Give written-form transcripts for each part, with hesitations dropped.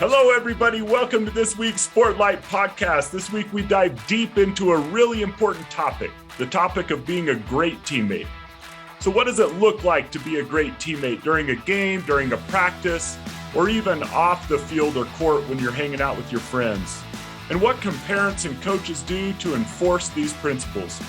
Hello, everybody. Welcome to this week's Sportlight podcast. This week, we dive deep into a really important topic, the topic of being a great teammate. So what does it look like to be a great teammate during a game, during a practice, or even off the field or court when you're hanging out with your friends? And what can parents and coaches do to enforce these principles?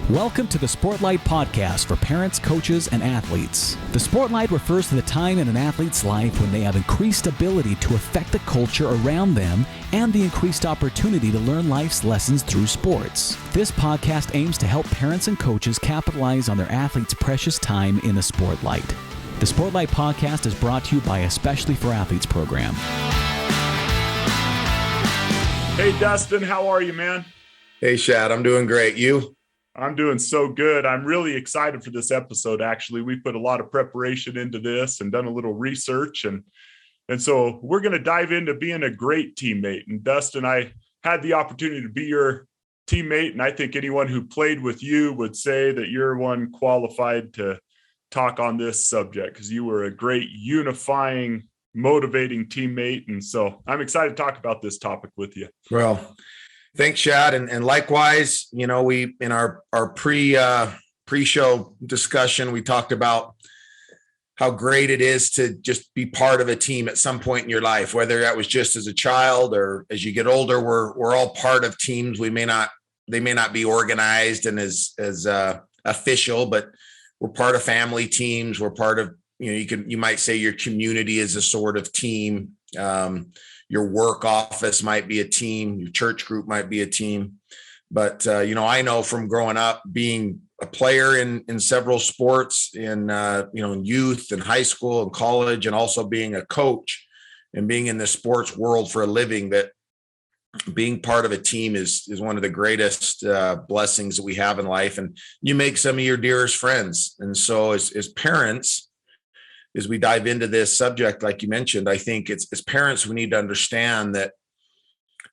Welcome to the Sportlight podcast for parents, coaches, and athletes. The Sportlight refers to the time in an athlete's life when they have increased ability to affect the culture around them and the increased opportunity to learn life's lessons through sports. This podcast aims to help parents and coaches capitalize on their athletes' precious time in the Sportlight. The Sportlight podcast is brought to you by Especially for Athletes program. Hey, Dustin, how are you, man? Hey, Shad, I'm doing great. You? I'm doing so good. I'm really excited for this episode, actually. We put a lot of preparation into this and done a little research. And so we're going to dive into being a great teammate. And Dustin, I had the opportunity to be your teammate. And I think anyone who played with you would say that you're one qualified to talk on this subject because you were a great unifying, motivating teammate. And so I'm excited to talk about this topic with you. Well, thanks, Shad. And likewise, you know, we in our pre-show discussion, we talked about how great it is to just be part of a team at some point in your life, whether that was just as a child or as you get older. We're all part of teams. They may not be organized and as official, but we're part of family teams. We're part of, you might say your community is a sort of team. Your work office might be a team. Your church group might be a team. But, I know from growing up, being a player in several sports, in youth and high school and college, and also being a coach and being in the sports world for a living, that being part of a team is one of the greatest blessings that we have in life. And you make some of your dearest friends. And so as parents, as we dive into this subject, like you mentioned, I think it's as parents, we need to understand that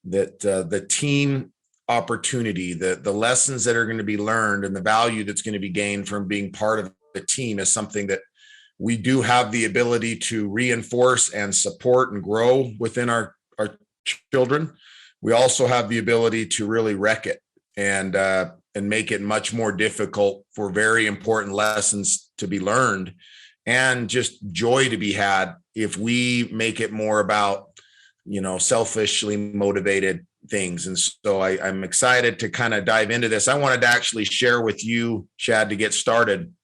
the team opportunity, the lessons that are going to be learned and the value that's going to be gained from being part of a team is something that we do have the ability to reinforce and support and grow within our children. We also have the ability to really wreck it and make it much more difficult for very important lessons to be learned and just joy to be had if we make it more about, selfishly motivated things. And so I'm excited to kind of dive into this. I wanted to actually share with you, Shad, to get started.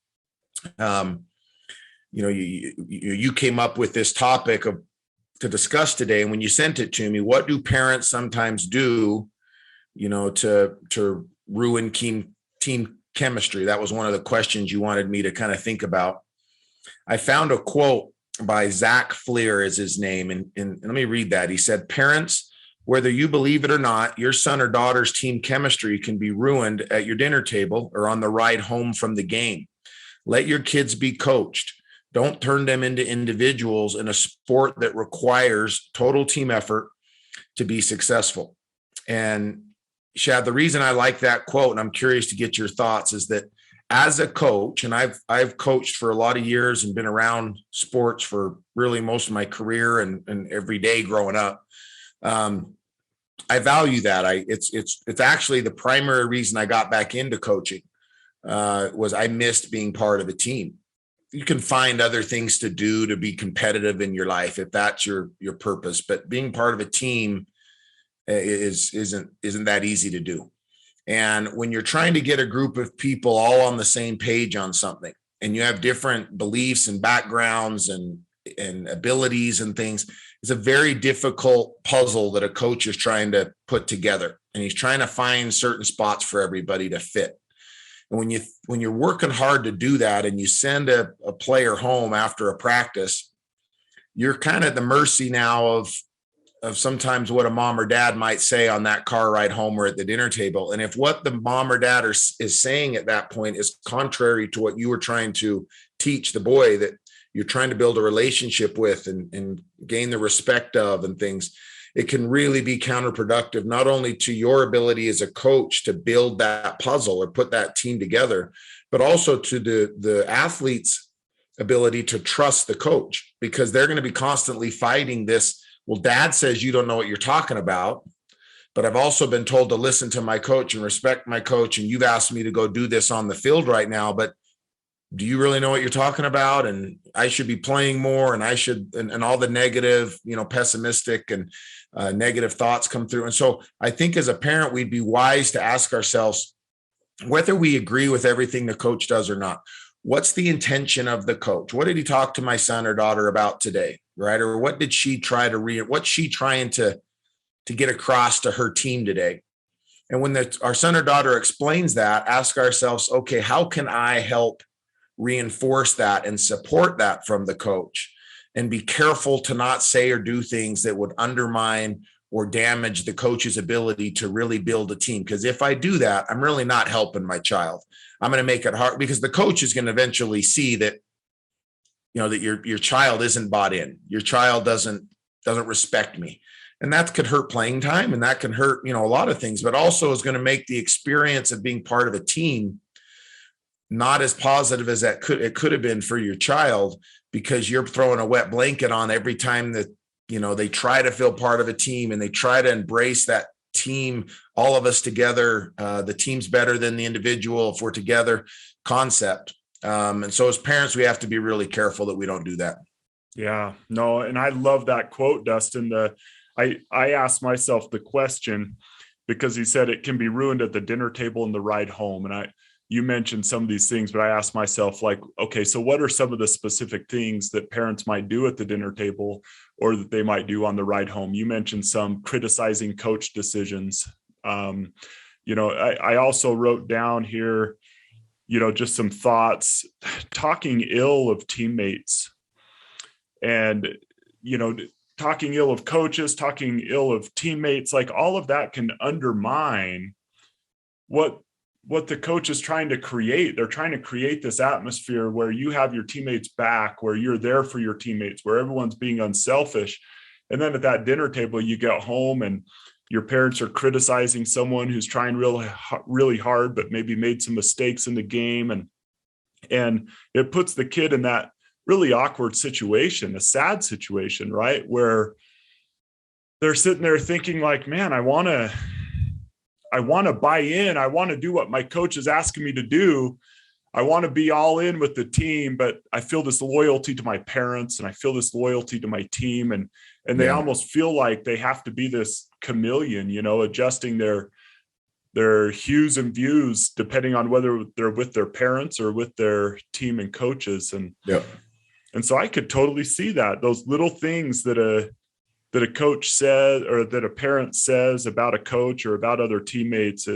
You came up with this topic to discuss today. And when you sent it to me, what do parents sometimes do, to ruin team chemistry? That was one of the questions you wanted me to kind of think about. I found a quote by Zach Fleer is his name. And let me read that. He said, "Parents, whether you believe it or not, your son or daughter's team chemistry can be ruined at your dinner table or on the ride home from the game. Let your kids be coached. Don't turn them into individuals in a sport that requires total team effort to be successful." And Shad, the reason I like that quote, and I'm curious to get your thoughts, is that as a coach, and I've coached for a lot of years and been around sports for really most of my career and every day growing up. I value that. It's actually the primary reason I got back into coaching was I missed being part of a team. You can find other things to do to be competitive in your life if that's your purpose, but being part of a team isn't that easy to do. And when you're trying to get a group of people all on the same page on something, and you have different beliefs and backgrounds and abilities and things, it's a very difficult puzzle that a coach is trying to put together. And he's trying to find certain spots for everybody to fit. And when you're working hard to do that and you send a player home after a practice, you're kind of at the mercy now of sometimes what a mom or dad might say on that car ride home or at the dinner table. And if what the mom or dad is saying at that point is contrary to what you were trying to teach the boy that you're trying to build a relationship with and gain the respect of and things, it can really be counterproductive, not only to your ability as a coach to build that puzzle or put that team together, but also to the athlete's ability to trust the coach, because they're going to be constantly fighting this Well, dad says you don't know what you're talking about, but I've also been told to listen to my coach and respect my coach. And you've asked me to go do this on the field right now, but do you really know what you're talking about? And I should be playing more, and I should, and all the negative, pessimistic and negative thoughts come through. And so I think as a parent, we'd be wise to ask ourselves whether we agree with everything the coach does or not. What's the intention of the coach? What did he talk to my son or daughter about today? Right. Or what did she try to what's she trying to get across to her team today? And when our son or daughter explains that, ask ourselves, okay, how can I help reinforce that and support that from the coach, and be careful to not say or do things that would undermine or damage the coach's ability to really build a team. Because if I do that, I'm really not helping my child. I'm going to make it hard, because the coach is going to eventually see that, that your child isn't bought in. Your child doesn't respect me. And that could hurt playing time, and that can hurt, a lot of things, but also is going to make the experience of being part of a team not as positive as it could have been for your child, because you're throwing a wet blanket on every time that, they try to feel part of a team and they try to embrace that team, all of us together. The team's better than the individual if we're together concept. And so as parents, we have to be really careful that we don't do that. Yeah, no. And I love that quote, Dustin. I asked myself the question, because he said it can be ruined at the dinner table and the ride home. And you mentioned some of these things, but I asked myself, like, okay, so what are some of the specific things that parents might do at the dinner table or that they might do on the ride home? You mentioned some criticizing coach decisions. I also wrote down here, just some thoughts, talking ill of teammates, and, talking ill of coaches, talking ill of teammates, like all of that can undermine what the coach is trying to create. They're trying to create this atmosphere where you have your teammates back, where you're there for your teammates, where everyone's being unselfish. And then at that dinner table, you get home and your parents are criticizing someone who's trying really, really hard, but maybe made some mistakes in the game. And it puts the kid in that really awkward situation, a sad situation, right? Where they're sitting there thinking like, man, I want to buy in. I want to do what my coach is asking me to do. I want to be all in with the team, but I feel this loyalty to my parents and I feel this loyalty to my team. And they almost feel like they have to be this chameleon, adjusting their hues and views depending on whether they're with their parents or with their team and coaches. And so I could totally see that, those little things that a coach says or that a parent says about a coach or about other teammates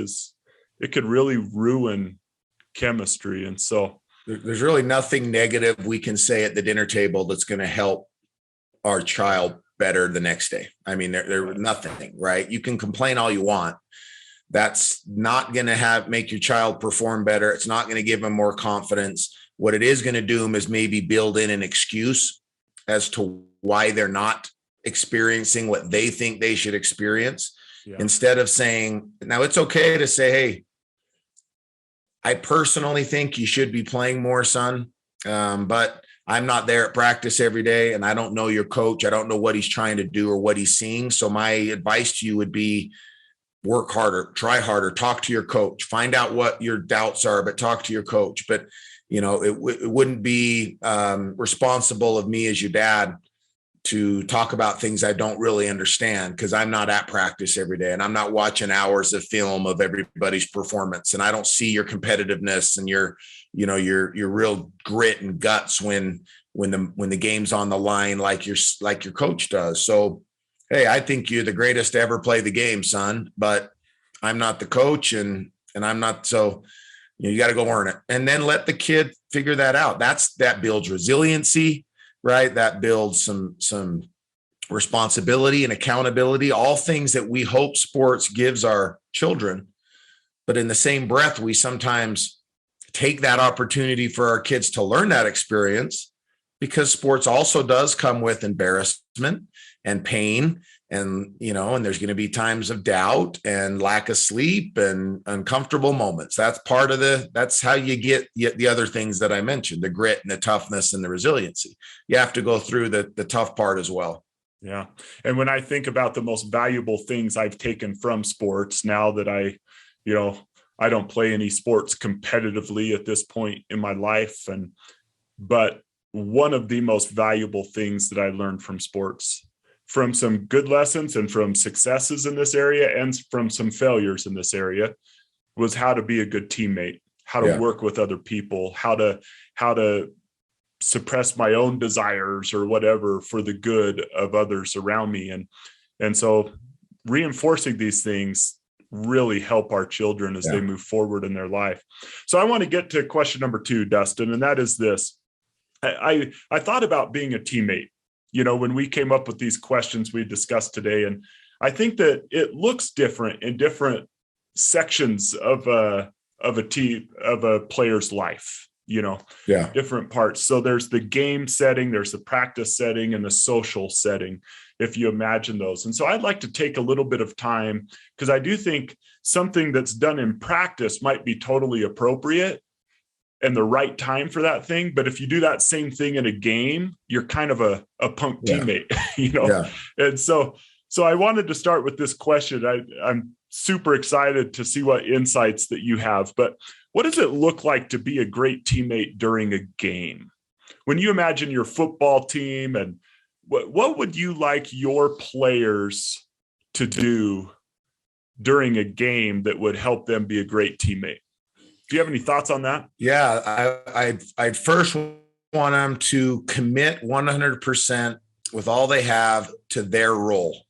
it could really ruin chemistry. And so there's really nothing negative we can say at the dinner table that's going to help our child better the next day. I mean, there's nothing, right? You can complain all you want. That's not going to make your child perform better. It's not going to give them more confidence. What it is going to do is maybe build in an excuse as to why they're not experiencing what they think they should experience, instead of saying, now it's okay to say, hey, I personally think you should be playing more, son. But I'm not there at practice every day and I don't know your coach. I don't know what he's trying to do or what he's seeing. So my advice to you would be work harder, try harder, talk to your coach, find out what your doubts are, but talk to your coach. But, it wouldn't be responsible of me as your dad to talk about things I don't really understand, because I'm not at practice every day and I'm not watching hours of film of everybody's performance. And I don't see your competitiveness and your real grit and guts when the game's on the line, like your coach does. So, hey, I think you're the greatest to ever play the game, son, but I'm not the coach and I'm not. So you got to go earn it and then let the kid figure that out. That builds resiliency, right? That builds some responsibility and accountability, all things that we hope sports gives our children. But in the same breath, we sometimes take that opportunity for our kids to learn that experience, because sports also does come with embarrassment and pain. And, and there's going to be times of doubt and lack of sleep and uncomfortable moments. That's that's how you get the other things that I mentioned, the grit and the toughness and the resiliency. You have to go through the tough part as well. Yeah. And when I think about the most valuable things I've taken from sports, now that I don't play any sports competitively at this point in my life. But one of the most valuable things that I learned from sports, from some good lessons and from successes in this area and from some failures in this area, was how to be a good teammate, how to work with other people, how to suppress my own desires or whatever for the good of others around me. And so reinforcing these things really help our children as they move forward in their life. So I want to get to question number 2, Dustin, and that is this. I thought about being a teammate, when we came up with these questions we discussed today. And I think that it looks different in different sections of a player's life, different parts. So there's the game setting, there's the practice setting, and the social setting, if you imagine those. And so I'd like to take a little bit of time, because I do think something that's done in practice might be totally appropriate and the right time for that thing. But if you do that same thing in a game, you're kind of a punk teammate, And so I wanted to start with this question. I'm super excited to see what insights that you have, but what does it look like to be a great teammate during a game? When you imagine your football team, and what would you like your players to do during a game that would help them be a great teammate? Do you have any thoughts on that? Yeah, I'd first want them to commit 100% with all they have to their role,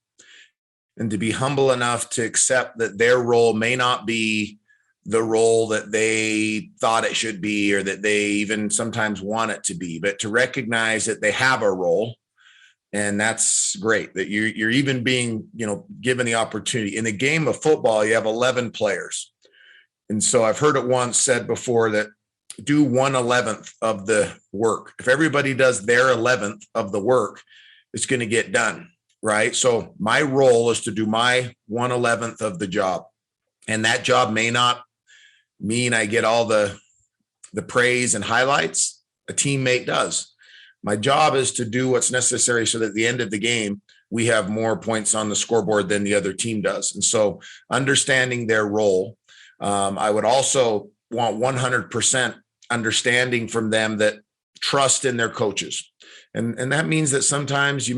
and to be humble enough to accept that their role may not be the role that they thought it should be, or that they even sometimes want it to be, but to recognize that they have a role. And that's great that you're even being, given the opportunity. In the game of football, you have 11 players. And so I've heard it once said before that do 1/11th of the work. If everybody does their 11th of the work, it's going to get done. Right. So my role is to do my 1/11th of the job. And that job may not mean I get all the praise and highlights. A teammate does. My job is to do what's necessary so that at the end of the game, we have more points on the scoreboard than the other team does. And so understanding their role, I would also want 100% understanding from them that trust in their coaches. And that means that sometimes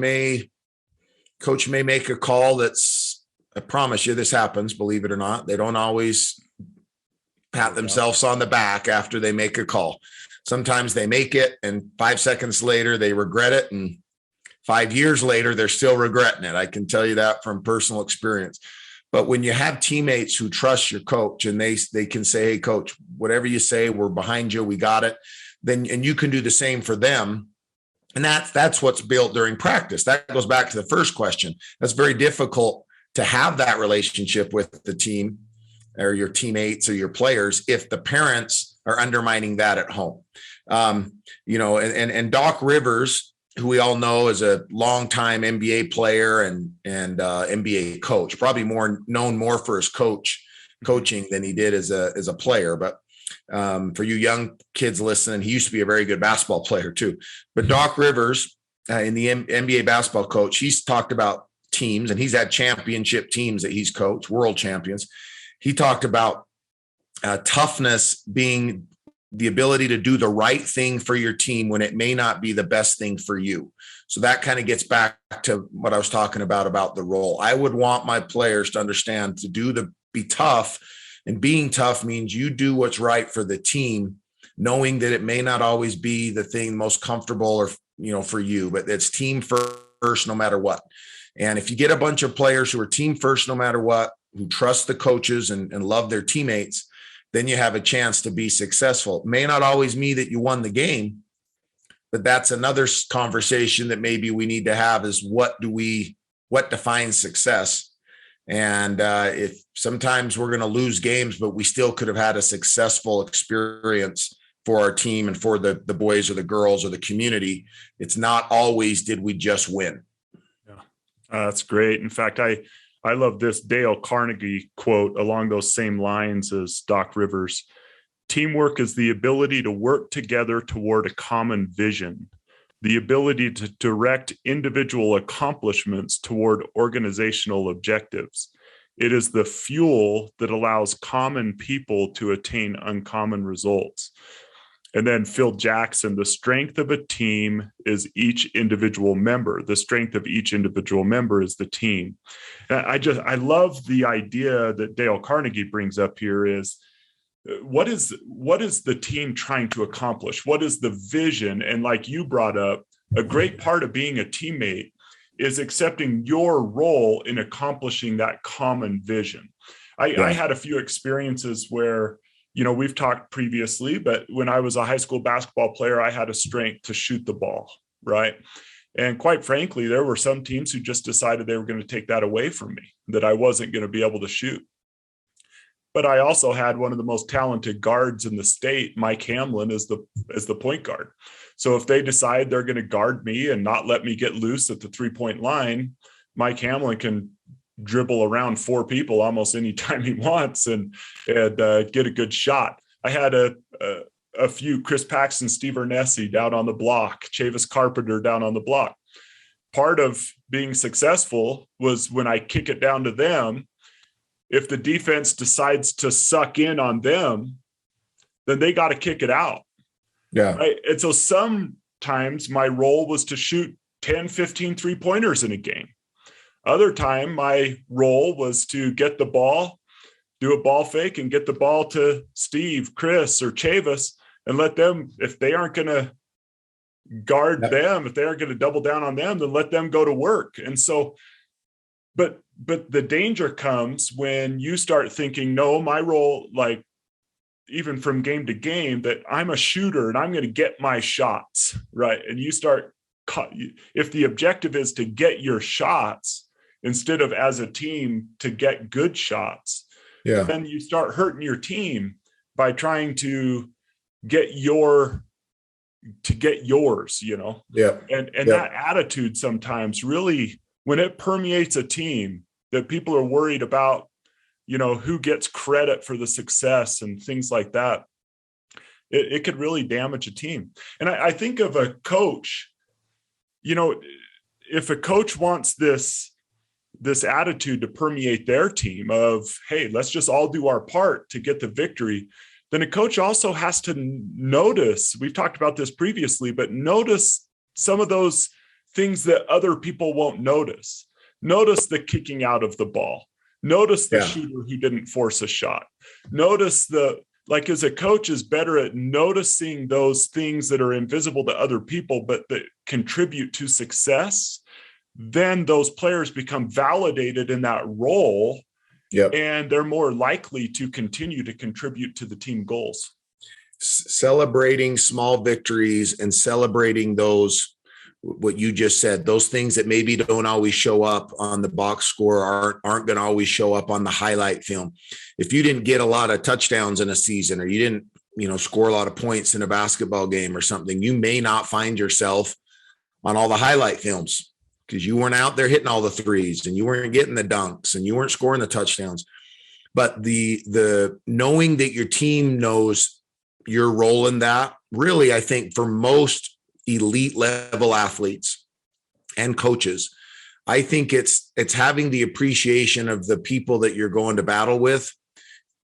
coach may make a call that's, I promise you this happens, believe it or not. They don't always pat themselves on the back after they make a call. Sometimes they make it, and 5 seconds later they regret it, and 5 years later they're still regretting it. I can tell you that from personal experience. But when you have teammates who trust your coach, and they can say, hey, coach, whatever you say, we're behind you, we got it. And you can do the same for them. And that's what's built during practice. That goes back to the first question. That's very difficult to have that relationship with the team or your teammates or your players if the parents are undermining that at home. And Doc Rivers, who we all know is a longtime NBA player and NBA coach, probably known for his coaching than he did as a player. But for you young kids listening, he used to be a very good basketball player too. But Doc Rivers, in the NBA basketball coach, he's talked about teams, and he's had championship teams that he's coached, world champions. He talked about toughness being the ability to do the right thing for your team when it may not be the best thing for you. So that kind of gets back to what I was talking about the role. I would want my players to understand be tough, and being tough means you do what's right for the team, knowing that it may not always be the thing most comfortable or, for you, but it's team first, no matter what. And if you get a bunch of players who are team first, no matter what, who trust the coaches and love their teammates, then you have a chance to be successful. It may not always mean that you won the game, but that's another conversation that maybe we need to have is what defines success? And if sometimes we're going to lose games, but we still could have had a successful experience for our team and for the boys or the girls or the community. It's not always, did we just win? Yeah, that's great. In fact, I love this Dale Carnegie quote along those same lines as Doc Rivers. Teamwork is the ability to work together toward a common vision, the ability to direct individual accomplishments toward organizational objectives. It is the fuel that allows common people to attain uncommon results. And then Phil Jackson, the strength of a team is each individual member. The strength of each individual member is the team. And I love the idea that Dale Carnegie brings up here is, what is the team trying to accomplish? What is the vision? And like you brought up, a great part of being a teammate is accepting your role in accomplishing that common vision. I had a few experiences where, we've talked previously, but when I was a high school basketball player, I had a strength to shoot the ball, right? And quite frankly, there were some teams who just decided they were going to take that away from me, that I wasn't going to be able to shoot. But I also had one of the most talented guards in the state, Mike Hamlin, as the point guard. So if they decide they're going to guard me and not let me get loose at the 3-point line, Mike Hamlin can dribble around 4 people almost anytime he wants and get a good shot. I had a few, Chris Paxson, Steve Ernesi down on the block, Chavis Carpenter down on the block. Part of being successful was when I kick it down to them, if the defense decides to suck in on them, then they got to kick it out. Yeah. Right? And so sometimes my role was to shoot 10, 15 3-pointers in a game. Other time, my role was to get the ball, do a ball fake and get the ball to Steve, Chris, or Chavis and let them, if they aren't going to guard them, if they aren't going to double down on them, then let them go to work. And so, but the danger comes when you start thinking, no, my role, like even from game to game, that I'm a shooter and I'm going to get my shots, right? And you start, if the objective is to get your shots instead of as a team to get good shots, then you start hurting your team by trying to get yours, and that attitude sometimes really, when it permeates a team, that people are worried about, who gets credit for the success and things like that, it could really damage a team. And I think of a coach, if a coach wants this attitude to permeate their team of, hey, let's just all do our part to get the victory, then a coach also has to notice, we've talked about this previously, but notice some of those things that other people won't notice. Notice the kicking out of the ball. Notice the shooter who didn't force a shot. Notice as a coach is better at noticing those things that are invisible to other people, but that contribute to success, then those players become validated in that role. And they're more likely to continue to contribute to the team goals. Celebrating small victories and celebrating those, what you just said, those things that maybe don't always show up on the box score aren't going to always show up on the highlight film. If you didn't get a lot of touchdowns in a season, or you didn't, score a lot of points in a basketball game or something, you may not find yourself on all the highlight films because you weren't out there hitting all the threes and you weren't getting the dunks and you weren't scoring the touchdowns. But the knowing that your team knows your role in that, really, I think for most elite level athletes and coaches, I think it's having the appreciation of the people that you're going to battle with.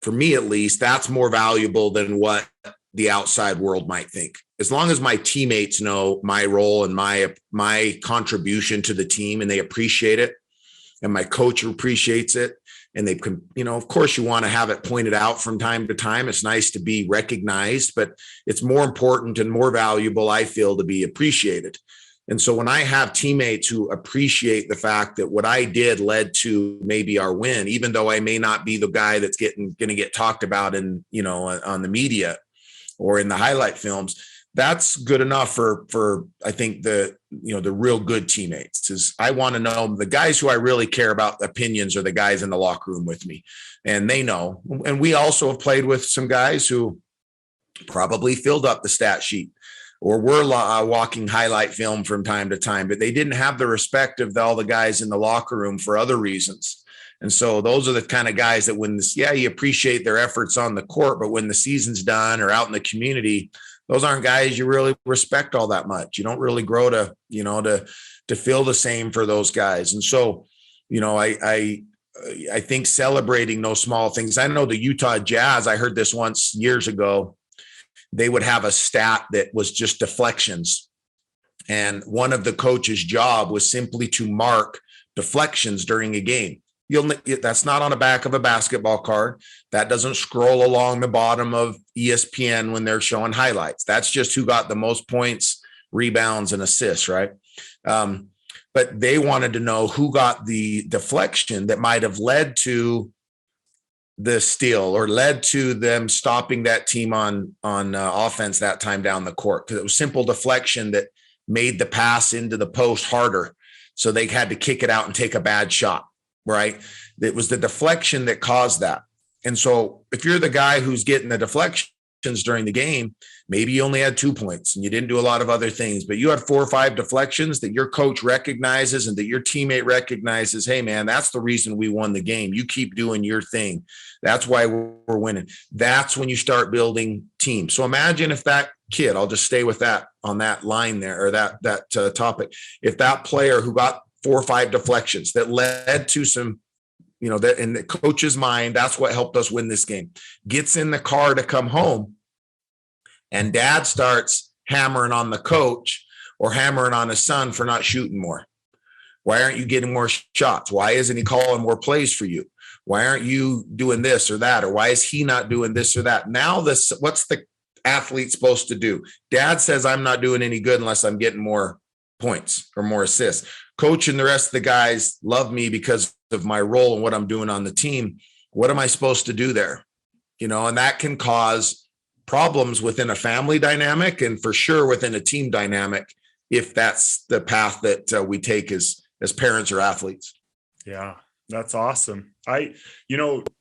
For me, at least, that's more valuable than what the outside world might think. As long as my teammates know my role and my contribution to the team and they appreciate it, and my coach appreciates it, and they can, of course you want to have it pointed out from time to time. It's nice to be recognized, but it's more important and more valuable, I feel, to be appreciated. And so when I have teammates who appreciate the fact that what I did led to maybe our win, even though I may not be the guy that's going to get talked about in, on the media or in the highlight films, that's good enough for I think the real good teammates. Is I want to know the guys who I really care about opinions are the guys in the locker room with me, and they know. And we also have played with some guys who probably filled up the stat sheet or were walking highlight film from time to time, but they didn't have the respect of all the guys in the locker room for other reasons. And so those are the kind of guys that you appreciate their efforts on the court, but when the season's done or out in the community, those aren't guys you really respect all that much. You don't really grow to, to feel the same for those guys. And so, I think celebrating those small things. I know the Utah Jazz, I heard this once years ago, they would have a stat that was just deflections. And one of the coach's job was simply to mark deflections during a game. That's not on the back of a basketball card. That doesn't scroll along the bottom of ESPN when they're showing highlights. That's just who got the most points, rebounds, and assists, right? But they wanted to know who got the deflection that might have led to the steal or led to them stopping that team on offense that time down the court, because it was simple deflection that made the pass into the post harder. So they had to kick it out and take a bad shot, right? It was the deflection that caused that. And so if you're the guy who's getting the deflections during the game, maybe you only had 2 points and you didn't do a lot of other things, but you had 4 or 5 deflections that your coach recognizes and that your teammate recognizes. Hey man, that's the reason we won the game. You keep doing your thing. That's why we're winning. That's when you start building teams. So imagine if that kid, I'll just stay with that on that line there, or that topic. If that player who got 4 or 5 deflections that led to some, that in the coach's mind, that's what helped us win this game, gets in the car to come home, and dad starts hammering on the coach or hammering on his son for not shooting more. Why aren't you getting more shots? Why isn't he calling more plays for you? Why aren't you doing this or that? Or why is he not doing this or that? Now what's the athlete supposed to do? Dad says, I'm not doing any good unless I'm getting more points or more assists. Coach and the rest of the guys love me because of my role and what I'm doing on the team. What am I supposed to do there? And that can cause problems within a family dynamic and for sure within a team dynamic, if that's the path that we take as parents or athletes. Yeah, that's awesome.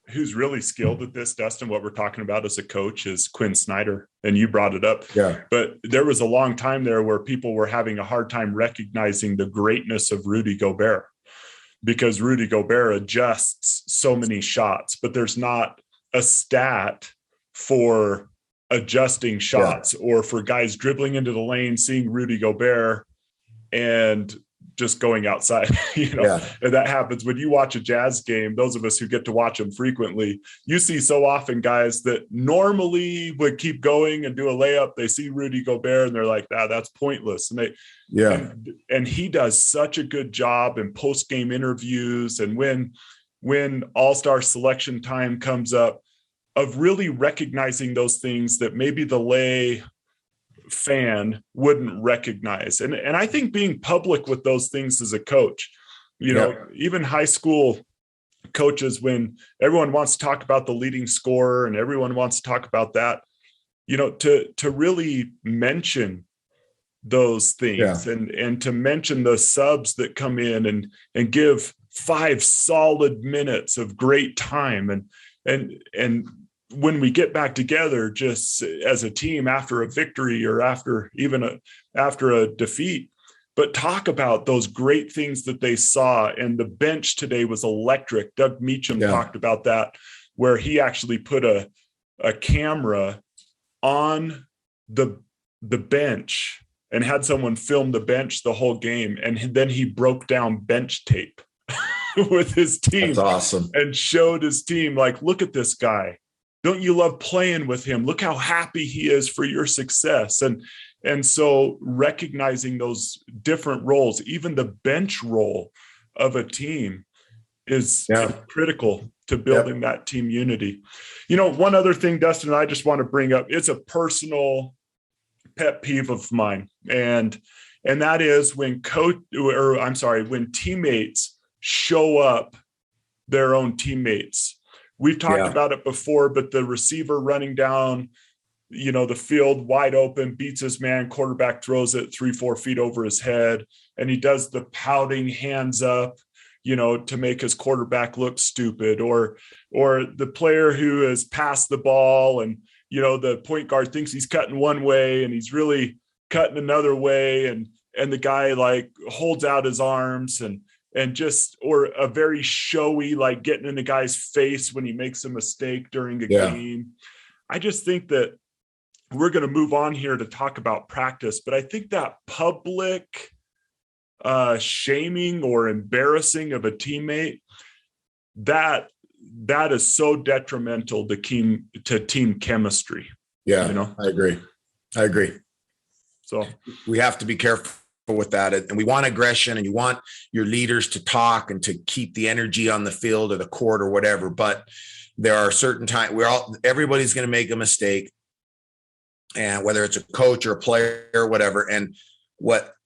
Who's really skilled at this, Dustin, what we're talking about as a coach is Quinn Snyder. And you brought it up. Yeah. But there was a long time there where people were having a hard time recognizing the greatness of Rudy Gobert, because Rudy Gobert adjusts so many shots, but there's not a stat for adjusting shots or for guys dribbling into the lane, seeing Rudy Gobert and just going outside, and that happens when you watch a Jazz game. Those of us who get to watch them frequently, you see so often guys that normally would keep going and do a layup. They see Rudy Gobert and they're like, that's pointless. And and he does such a good job in post-game interviews. And when all-star selection time comes up, of really recognizing those things that maybe the lay fan wouldn't recognize. And I think being public with those things as a coach, even high school coaches, when everyone wants to talk about the leading scorer and everyone wants to talk about that, to really mention those things and to mention the subs that come in and give 5 solid minutes of great time. And when we get back together, just as a team after a victory or after a defeat, but talk about those great things that they saw. And the bench today was electric. Doug Meacham talked about that, where he actually put a camera on the bench and had someone film the bench the whole game. And then he broke down bench tape with his team. That's awesome. And showed his team, like, look at this guy. Don't you love playing with him? Look how happy he is for your success. And so recognizing those different roles, even the bench role of a team is critical to building that team unity. One other thing, Dustin, I just want to bring up, it's a personal pet peeve of mine. And that is when when teammates show up their own teammates. We've talked about it before, but the receiver running down, the field wide open, beats his man, quarterback throws it 3-4 feet over his head, and he does the pouting hands up, to make his quarterback look stupid, or the player who has passed the ball and, the point guard thinks he's cutting one way and he's really cutting another way. And the guy like holds out his arms and or a very showy, like getting in the guy's face when he makes a mistake during a game. I just think that we're going to move on here to talk about practice, but I think that public shaming or embarrassing of a teammate, that is so detrimental to team chemistry. Yeah, I agree. So we have to be careful with that. And we want aggression, and you want your leaders to talk and to keep the energy on the field or the court or whatever. But there are certain times everybody's going to make a mistake, and whether it's a coach or a player or whatever. And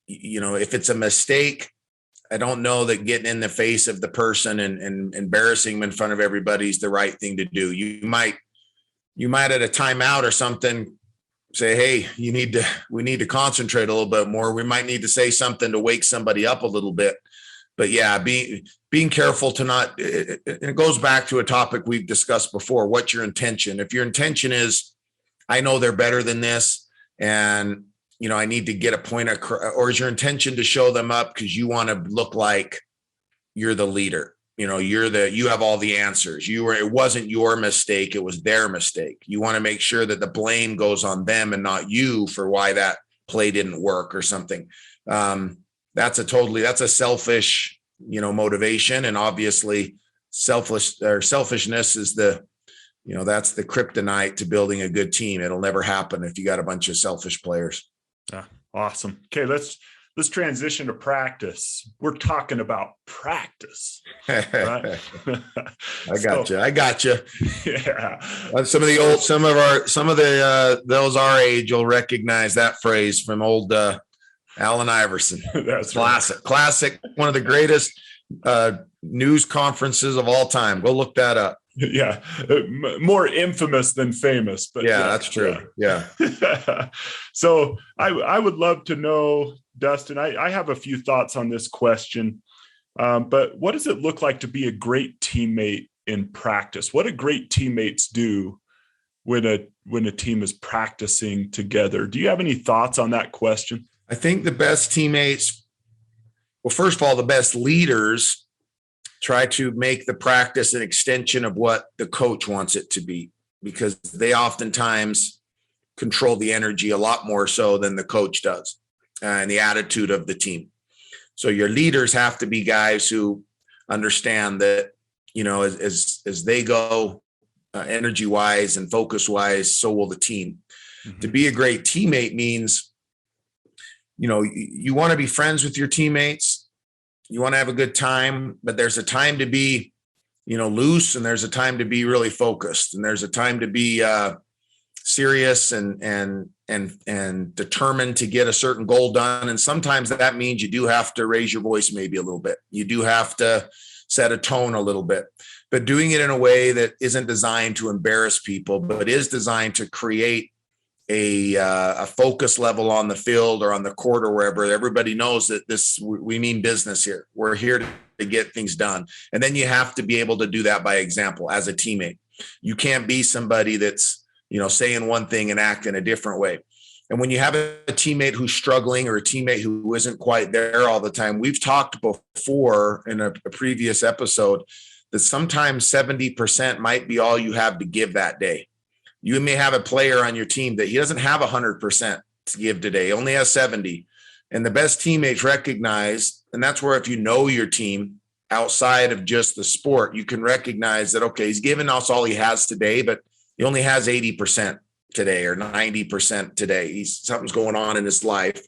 if it's a mistake, I don't know that getting in the face of the person and embarrassing them in front of everybody is the right thing to do. You might at a timeout or something say, hey, we need to concentrate a little bit more. We might need to say something to wake somebody up a little bit. But yeah, being careful to not, it goes back to a topic we've discussed before. What's your intention? If your intention is, I know they're better than this, and I need to get a point, or is your intention to show them up because you want to look like you're the leader? You have all the answers. It wasn't your mistake. It was their mistake. You want to make sure that the blame goes on them and not you for why that play didn't work or something. That's a selfish, motivation. And obviously selfishness is that's the kryptonite to building a good team. It'll never happen if you got a bunch of selfish players. Yeah, awesome. Okay, let's transition to practice. We're talking about practice. Right? I got you. Yeah. Some of those our age will recognize that phrase from old Allen Iverson. That's classic. One of the greatest news conferences of all time. Go look that up. Yeah, more infamous than famous, but yeah, that's true. Yeah. So I would love to know, Dustin, I have a few thoughts on this question, but what does it look like to be a great teammate in practice? What do great teammates do when a team is practicing together? Do you have any thoughts on that question? I think the best teammates, well, first of all, the best leaders try to make the practice an extension of what the coach wants it to be, because they oftentimes control the energy a lot more so than the coach does, and the attitude of the team. So your leaders have to be guys who understand that, as they go energy wise and focus wise, so will the team. Mm-hmm. To be a great teammate means, you want to be friends with your teammates. You want to have a good time, but there's a time to be, loose, and there's a time to be really focused, and there's a time to be serious and determined to get a certain goal done. And sometimes that means you do have to raise your voice maybe a little bit. You do have to set a tone a little bit, but doing it in a way that isn't designed to embarrass people, but is designed to create a focus level on the field or on the court or wherever. Everybody knows that we mean business here. We're here to get things done. And then you have to be able to do that by example as a teammate. You can't be somebody that's, saying one thing and acting a different way. And when you have a teammate who's struggling or a teammate who isn't quite there all the time, we've talked before in a previous episode that sometimes 70% might be all you have to give that day. You may have a player on your team that he doesn't have 100% to give today. He only has 70. And the best teammates recognize, and that's where if you know your team outside of just the sport, you can recognize that, okay, he's giving us all he has today, but he only has 80% today or 90% today. Something's going on in his life.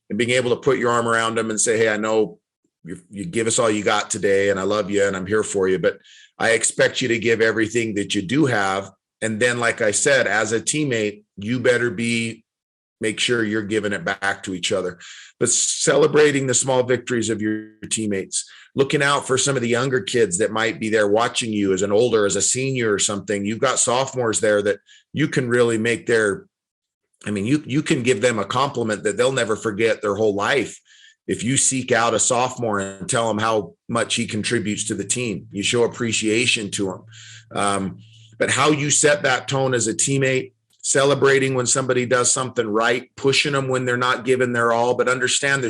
And being able to put your arm around him and say, hey, I know you give us all you got today, and I love you and I'm here for you, but I expect you to give everything that you do have. And then, like I said, as a teammate, you better make sure you're giving it back to each other. But celebrating the small victories of your teammates, looking out for some of the younger kids that might be there watching you as a senior or something. You've got sophomores there that you can really make you can give them a compliment that they'll never forget their whole life. If you seek out a sophomore and tell him how much he contributes to the team, you show appreciation to him. But how you set that tone as a teammate, celebrating when somebody does something right, pushing them when they're not giving their all, but understand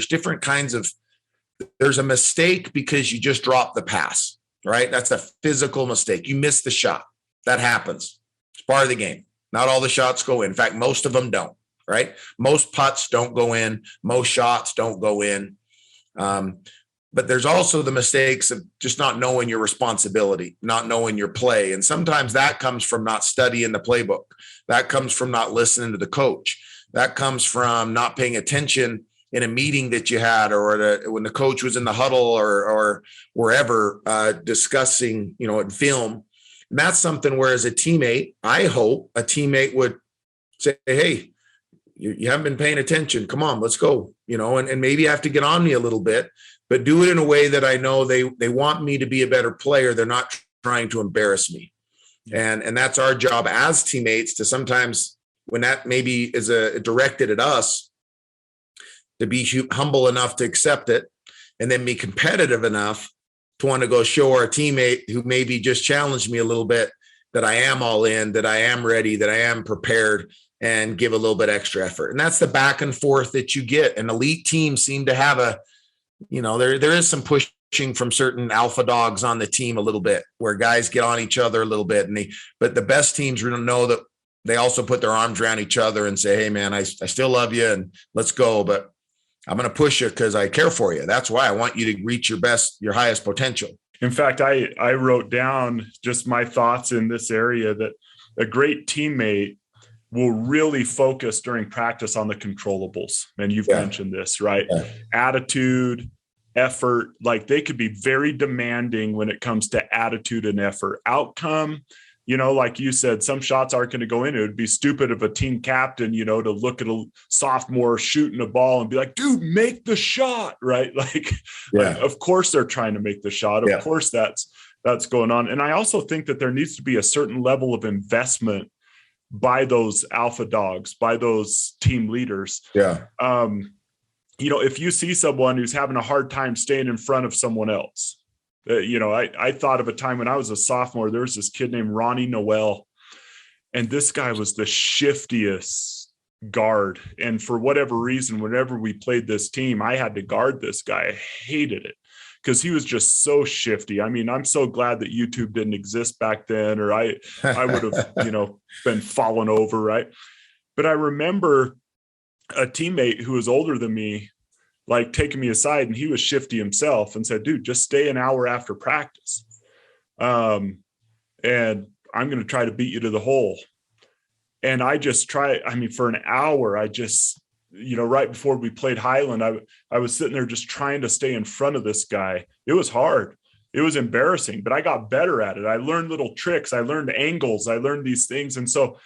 there's a mistake because you just dropped the pass, right? That's a physical mistake. You missed the shot. That happens. It's part of the game. Not all the shots go in. In fact, most of them don't, right? Most putts don't go in. Most shots don't go in. But there's also the mistakes of just not knowing your responsibility, not knowing your play. And sometimes that comes from not studying the playbook. That comes from not listening to the coach. That comes from not paying attention in a meeting that you had, or when the coach was in the huddle or wherever discussing, in film. And that's something where as a teammate, I hope a teammate would say, hey, you haven't been paying attention. Come on, let's go, and maybe you have to get on me a little bit, but do it in a way that I know they want me to be a better player. They're not trying to embarrass me. And that's our job as teammates, to sometimes, when that maybe is directed at us, to be humble enough to accept it, and then be competitive enough to want to go show our teammate who maybe just challenged me a little bit that I am all in, that I am ready, that I am prepared, and give a little bit extra effort. And that's the back and forth that you get. And elite teams seem to have there is some pushing from certain alpha dogs on the team a little bit, where guys get on each other a little bit. But the best teams really know that they also put their arms around each other and say, hey man, I still love you and let's go, but I'm going to push you because I care for you. That's why I want you to reach your highest potential. In fact, I wrote down just my thoughts in this area, that a great teammate will really focus during practice on the controllables. And you've mentioned this, right? Yeah. Attitude, effort, like they could be very demanding when it comes to attitude and effort. Outcome, like you said, some shots aren't going to go in. It would be stupid of a team captain, to look at a sophomore shooting a ball and be like, dude, make the shot, right? Like, of course they're trying to make the shot. Of course that's going on. And I also think that there needs to be a certain level of investment by those alpha dogs, by those team leaders. Yeah. If you see someone who's having a hard time staying in front of someone else, I thought of a time when I was a sophomore. There was this kid named Ronnie Noel, and this guy was the shiftiest guard. And for whatever reason, whenever we played this team, I had to guard this guy. I hated it because he was just so shifty. I mean, I'm so glad that YouTube didn't exist back then, or I would have, been falling over, right? But I remember a teammate who was older than me, like taking me aside, and he was shifty himself and said, dude, just stay an hour after practice. And I'm going to try to beat you to the hole. And I just for an hour, I just, right before we played Highland, I was sitting there just trying to stay in front of this guy. It was hard. It was embarrassing, but I got better at it. I learned little tricks. I learned angles. I learned these things. And so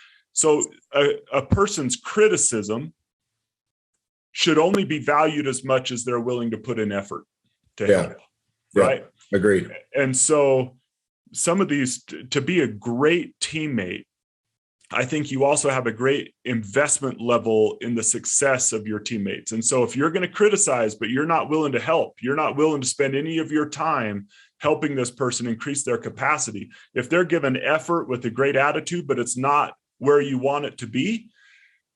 a person's criticism should only be valued as much as they're willing to put in effort to help. Right. Agreed. And so some of these, to be a great teammate, I think you also have a great investment level in the success of your teammates. And so if you're going to criticize, but you're not willing to help, you're not willing to spend any of your time helping this person increase their capacity. If they're given effort with a great attitude, but it's not where you want it to be,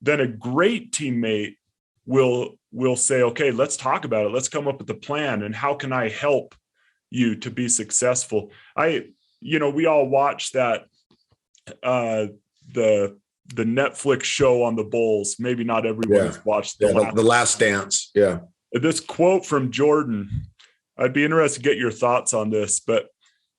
then a great teammate will say, okay, let's talk about it. Let's come up with a plan. And how can I help you to be successful? We all watch that, the Netflix show on the Bulls. Maybe not everyone has watched the Last Dance. Yeah. This quote from Jordan, I'd be interested to get your thoughts on this, but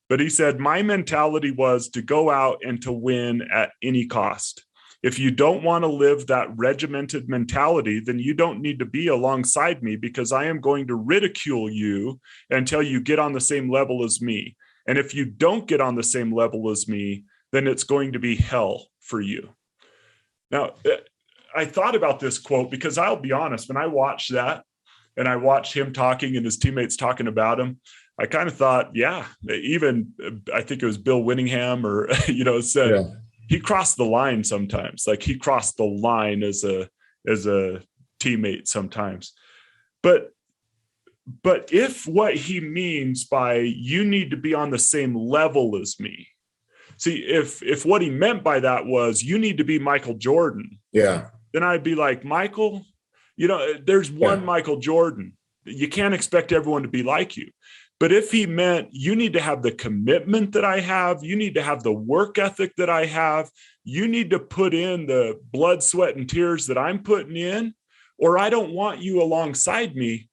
he said, my mentality was to go out and to win at any cost. If you don't want to live that regimented mentality, then you don't need to be alongside me, because I am going to ridicule you until you get on the same level as me. And if you don't get on the same level as me, then it's going to be hell for you. Now, I thought about this quote because I'll be honest, when I watched that and I watched him talking and his teammates talking about him, I kind of thought, even I think it was Bill Winningham said, he crossed the line sometimes. Like he crossed the line as a teammate sometimes. But if what he means by you need to be on the same level as me, see, if what he meant by that was you need to be Michael Jordan, then I'd be like, Michael, there's one Michael Jordan. You can't expect everyone to be like you. But if he meant you need to have the commitment that I have, you need to have the work ethic that I have, you need to put in the blood, sweat, and tears that I'm putting in, or I don't want you alongside me,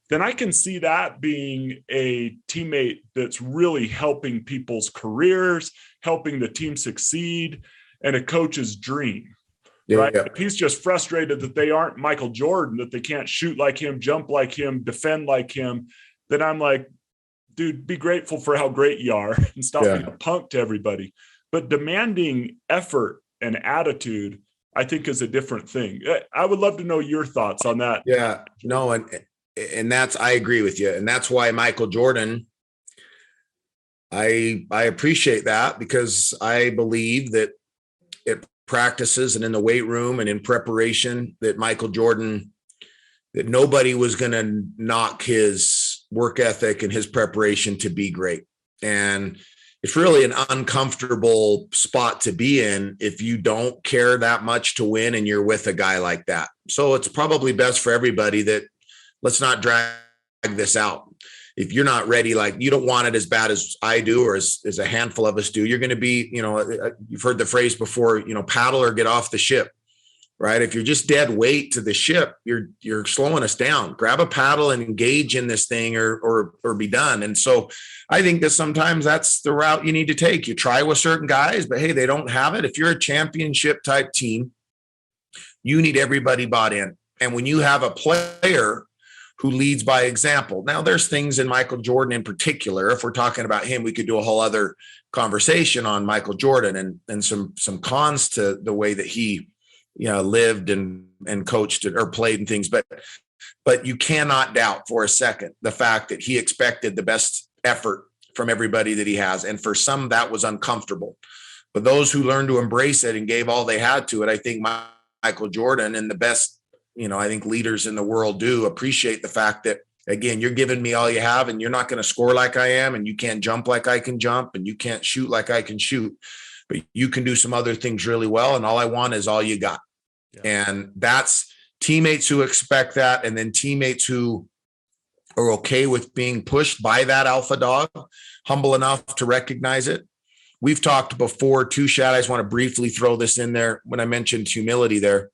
then I can see that being a teammate that's really helping people's careers, helping the team succeed, and a coach's dream. Right. Yeah. If he's just frustrated that they aren't Michael Jordan, that they can't shoot like him, jump like him, defend like him, then I'm like, dude, be grateful for how great you are and stop being a punk to everybody. But demanding effort and attitude, I think, is a different thing. I would love to know your thoughts on that. Yeah, no, and that's, I agree with you. And that's why Michael Jordan, I appreciate that, because I believe that it practices and in the weight room and in preparation that Michael Jordan, that nobody was going to knock his work ethic and his preparation to be great. And it's really an uncomfortable spot to be in if you don't care that much to win and you're with a guy like that. So it's probably best for everybody that let's not drag this out. If you're not ready, like you don't want it as bad as I do, or as a handful of us do, you're going to be, you've heard the phrase before, paddle or get off the ship, right? If you're just dead weight to the ship, you're slowing us down. Grab a paddle and engage in this thing or be done. And so I think that sometimes that's the route you need to take. You try with certain guys, but hey, they don't have it. If you're a championship type team, you need everybody bought in. And when you have a player who leads by example. Now, there's things in Michael Jordan in particular. If we're talking about him, we could do a whole other conversation on Michael Jordan and some cons to the way that he, lived and coached or played and things. But you cannot doubt for a second the fact that he expected the best effort from everybody that he has. And for some, that was uncomfortable. But those who learned to embrace it and gave all they had to it, I think Michael Jordan and the best, I think leaders in the world do appreciate the fact that, again, you're giving me all you have and you're not going to score like I am, and you can't jump like I can jump, and you can't shoot like I can shoot, but you can do some other things really well. And all I want is all you got. Yeah. And that's teammates who expect that. And then teammates who are okay with being pushed by that alpha dog, humble enough to recognize it. We've talked before too, Shad. I just want to briefly throw this in there when I mentioned humility there.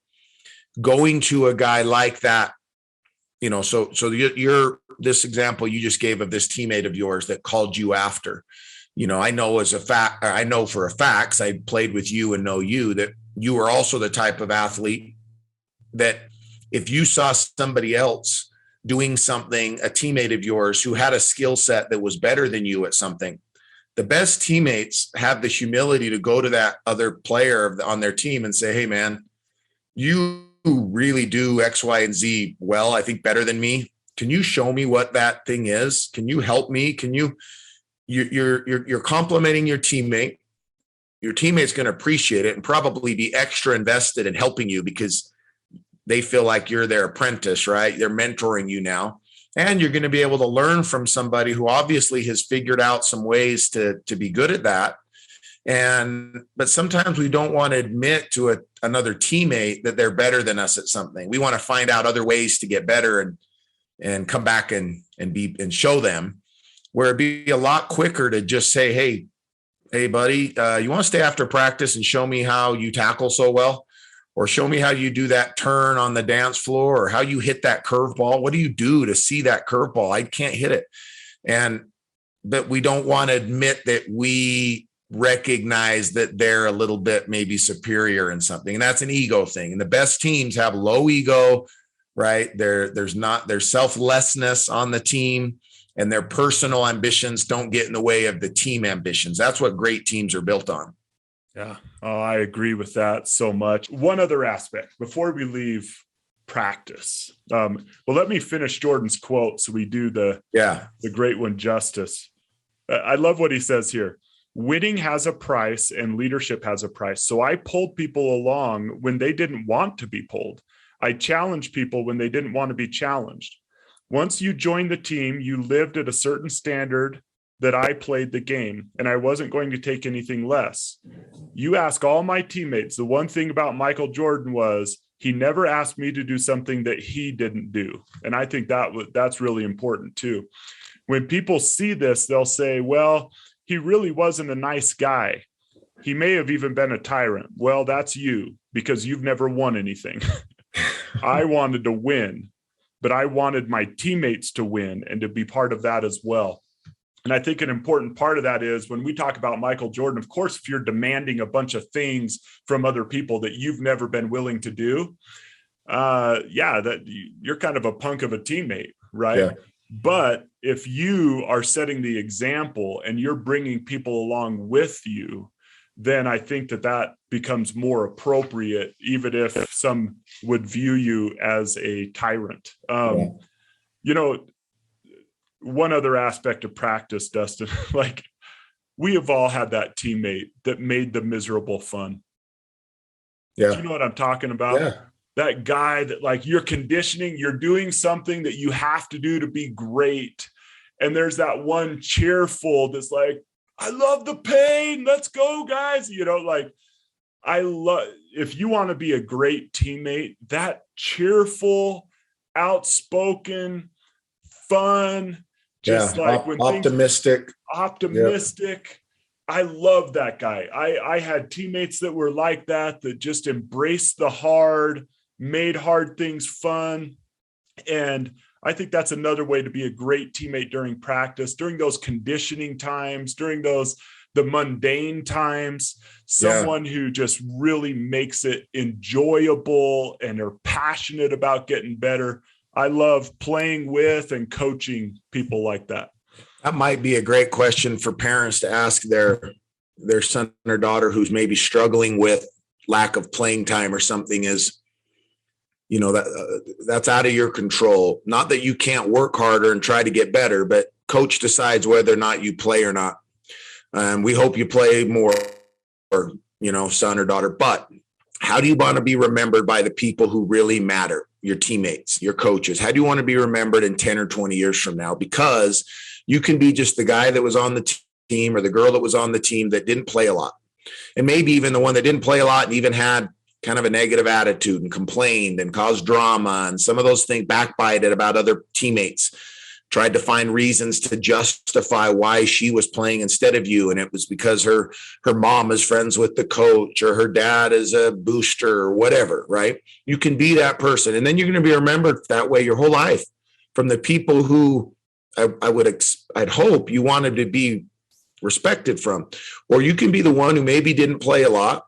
Going to a guy like that, so you're this example you just gave of this teammate of yours that called you after, I know for a fact, 'cause I played with you and know you, that you were also the type of athlete that if you saw somebody else doing something, a teammate of yours who had a skill set that was better than you at something, the best teammates have the humility to go to that other player on their team and say, hey man, you really do X, Y, and Z well, I think better than me. Can you show me what that thing is? Can you help me? You're complimenting your teammate. Your teammate's going to appreciate it and probably be extra invested in helping you because they feel like you're their apprentice, right? They're mentoring you now. And you're going to be able to learn from somebody who obviously has figured out some ways to be good at that. But sometimes we don't want to admit to another teammate that they're better than us at something. We want to find out other ways to get better and come back and show them, where it'd be a lot quicker to just say, hey buddy, you want to stay after practice and show me how you tackle so well, or show me how you do that turn on the dance floor, or how you hit that curveball. What do you do to see that curveball? I can't hit it. But we don't want to admit that we recognize that they're a little bit maybe superior in something. And that's an ego thing. And the best teams have low ego, right? There's selflessness on the team, and their personal ambitions don't get in the way of the team ambitions. That's what great teams are built on. Yeah. Oh, I agree with that so much. One other aspect before we leave practice. Well, let me finish Jordan's quote so we do the great one justice. I love what he says here. Winning has a price and leadership has a price. So I pulled people along when they didn't want to be pulled. I challenged people when they didn't want to be challenged. Once you joined the team, you lived at a certain standard that I played the game, and I wasn't going to take anything less. You ask all my teammates, the one thing about Michael Jordan was he never asked me to do something that he didn't do. And I think that's really important too. when people see this, they'll say, well, he really wasn't a nice guy. He may have even been a tyrant. Well, that's you, because you've never won anything. I wanted to win, but I wanted my teammates to win and to be part of that as well. And I think an important part of that is when we talk about Michael Jordan, of course, if you're demanding a bunch of things from other people that you've never been willing to do, that you're kind of a punk of a teammate, right? Yeah. But if you are setting the example and you're bringing people along with you, then I think that becomes more appropriate, even if some would view you as a tyrant. One other aspect of practice, Dustin, like we have all had that teammate that made the miserable fun. Yeah. Do you know what I'm talking about? Yeah. That guy that like you're conditioning, you're doing something that you have to do to be great. And there's that one cheerful that's like, I love the pain. Let's go, guys. If you want to be a great teammate, that cheerful, outspoken, fun, just like when optimistic. Optimistic. Yeah. I love that guy. I had teammates that were like that just embraced the hard, made hard things fun. And I think that's another way to be a great teammate during practice, during those conditioning times, during the mundane times, someone who just really makes it enjoyable and are passionate about getting better. I love playing with and coaching people like that. That might be a great question for parents to ask their son or daughter who's maybe struggling with lack of playing time or something is, that's out of your control. Not that you can't work harder and try to get better, but coach decides whether or not you play or not. And we hope you play more, son or daughter. But how do you want to be remembered by the people who really matter? Your teammates, your coaches. How do you want to be remembered in 10 or 20 years from now? Because you can be just the guy that was on the team or the girl that was on the team that didn't play a lot. And maybe even the one that didn't play a lot and even had kind of a negative attitude and complained and caused drama and some of those things, backbited about other teammates, tried to find reasons to justify why she was playing instead of you. And it was because her mom is friends with the coach or her dad is a booster or whatever, right? You can be that person. And then you're going to be remembered that way your whole life from the people who I'd hope you wanted to be respected from. Or you can be the one who maybe didn't play a lot,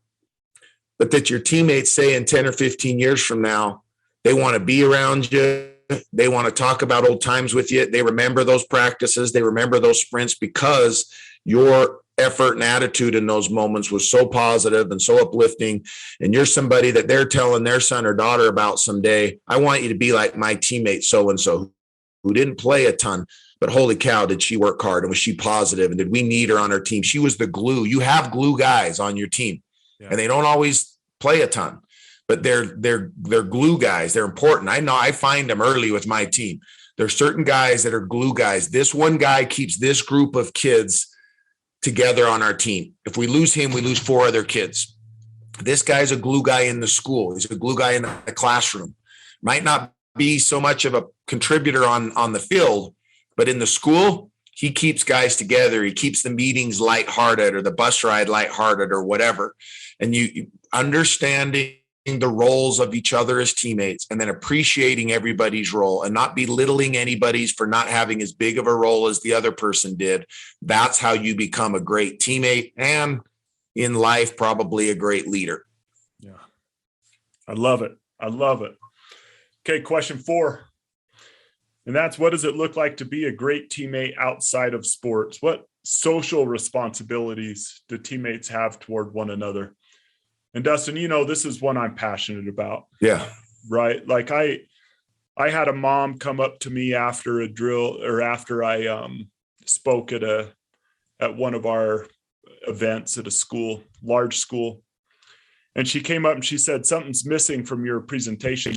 but that your teammates say in 10 or 15 years from now, they want to be around you. They want to talk about old times with you. They remember those practices. They remember those sprints because your effort and attitude in those moments was so positive and so uplifting. And you're somebody that they're telling their son or daughter about someday. I want you to be like my teammate so-and-so who didn't play a ton, but holy cow, did she work hard and was she positive? And did we need her on our team? She was the glue. You have glue guys on your team and they don't always play a ton, but they're glue guys. They're important. I know I find them early with my team. There's certain guys that are glue guys. This one guy keeps this group of kids together on our team. If we lose him, we lose 4 other kids. This guy's a glue guy in the school. He's a glue guy in the classroom. Might not be so much of a contributor on the field, but in the school, he keeps guys together. He keeps the meetings lighthearted or the bus ride lighthearted or whatever. And you understanding the roles of each other as teammates and then appreciating everybody's role and not belittling anybody's for not having as big of a role as the other person did. That's how you become a great teammate and in life, probably a great leader. Yeah. I love it. I love it. Okay. Question 4. And that's, what does it look like to be a great teammate outside of sports? What social responsibilities do teammates have toward one another? And Dustin, this is one I'm passionate about. Yeah. Right. Like I had a mom come up to me after a drill or after I spoke at one of our events at a school, large school. And she came up and she said, something's missing from your presentation.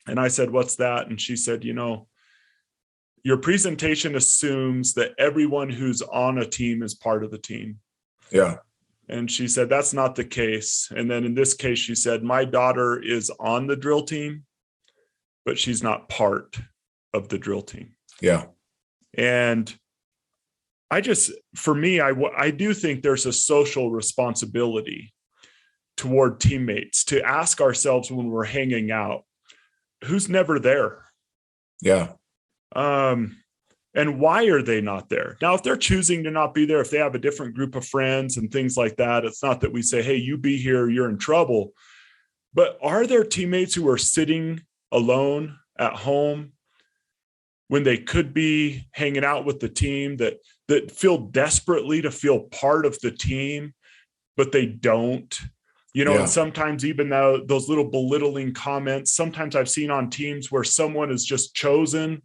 And I said, what's that? And she said, your presentation assumes that everyone who's on a team is part of the team. Yeah. And she said, that's not the case. And then in this case, she said, my daughter is on the drill team, but she's not part of the drill team. Yeah. And for me, I do think there's a social responsibility toward teammates to ask ourselves when we're hanging out, who's never there? Yeah. And why are they not there? Now, if they're choosing to not be there, if they have a different group of friends and things like that, it's not that we say, hey, you be here, you're in trouble. But are there teammates who are sitting alone at home when they could be hanging out with the team, that feel desperately to feel part of the team, but they don't? And sometimes even though those little belittling comments, sometimes I've seen on teams where someone is just chosen